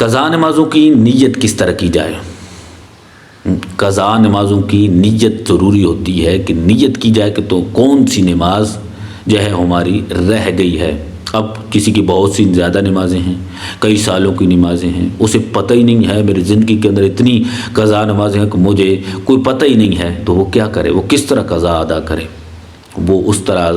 قضا نمازوں کی نیت کس طرح کی جائے؟ قضا نمازوں کی نیت ضروری ہوتی ہے کہ نیت کی جائے کہ تو کون سی نماز جو ہے ہماری رہ گئی ہے۔ اب کسی کی بہت سی زیادہ نمازیں ہیں، کئی سالوں کی نمازیں ہیں، اسے پتہ ہی نہیں ہے میری زندگی کے اندر اتنی قضا نمازیں ہیں کہ مجھے کوئی پتہ ہی نہیں ہے، تو وہ کیا کرے؟ وہ کس طرح قضا ادا کرے؟ وہ اس طرح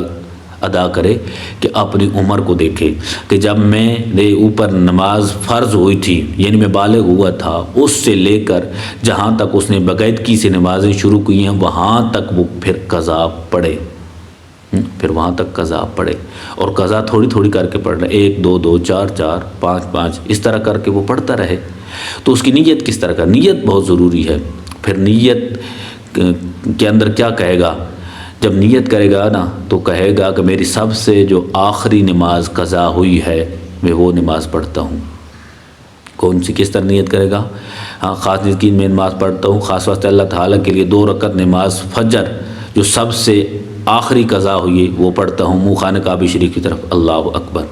ادا کرے کہ اپنی عمر کو دیکھے کہ جب میرے اوپر نماز فرض ہوئی تھی، یعنی میں بالغ ہوا تھا، اس سے لے کر جہاں تک اس نے باقاعدگی سے نمازیں شروع کی ہیں وہاں تک وہ پھر قضا پڑھے، پھر وہاں تک قضا پڑھے، اور قضا تھوڑی تھوڑی کر کے پڑھ رہے، 1 2 2 4 4 5 5 اس طرح کر کے وہ پڑھتا رہے۔ تو اس کی نیت کس طرح کا؟ نیت بہت ضروری ہے۔ پھر نیت کے اندر کیا کہے گا؟ جب نیت کرے گا نا تو کہے گا کہ میری سب سے جو آخری نماز قضا ہوئی ہے میں وہ نماز پڑھتا ہوں۔ کون سی کس طرح نیت کرے گا؟ ہاں، خاص نیت میں نماز پڑھتا ہوں، خاص واسطے اللہ تعالیٰ کے لیے 2 رکعت نماز فجر جو سب سے آخری قضا ہوئی وہ پڑھتا ہوں، منہ خانہ کعبہ شریف کی طرف، اللہ اکبر۔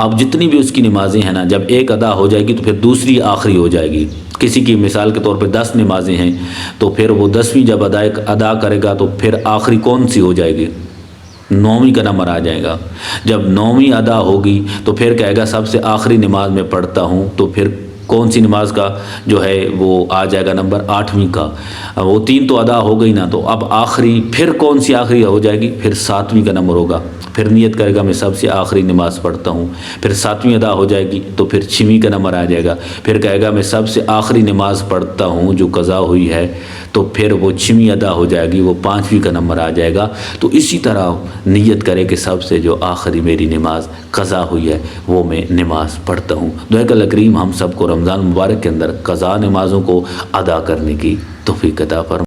اب جتنی بھی اس کی نمازیں ہیں نا، جب ایک ادا ہو جائے گی تو پھر دوسری آخری ہو جائے گی۔ کسی کی مثال کے طور پہ 10 نمازیں ہیں تو پھر وہ 10ویں جب ادا کرے گا تو پھر آخری کون سی ہو جائے گی؟ 9ویں کا نمبر آ جائے گا۔ جب 9ویں ادا ہوگی تو پھر کہے گا سب سے آخری نماز میں پڑھتا ہوں، تو پھر کون سی نماز کا جو ہے وہ آ جائے گا نمبر 8ویں کا۔ وہ 3 تو ادا ہو گئی نا، تو اب آخری پھر کون سی آخری ہو جائے گی؟ پھر 7ویں کا نمبر ہوگا۔ پھر نیت کرے گا میں سب سے آخری نماز پڑھتا ہوں، پھر 7ویں ادا ہو جائے گی تو پھر 6ویں کا نمبر آ جائے گا۔ پھر کہے گا میں سب سے آخری نماز پڑھتا ہوں جو قضا ہوئی ہے، تو پھر وہ 6ویں ادا ہو جائے گی، وہ 5ویں کا نمبر آ جائے گا۔ تو اسی طرح نیت کرے کہ سب سے جو آخری میری نماز قضا ہوئی ہے وہ میں نماز پڑھتا ہوں۔ دعا کہ اللہ کریم ہم سب کو رمضان مبارک کے اندر قضا نمازوں کو ادا کرنے کی توفیق عطا فرمائے۔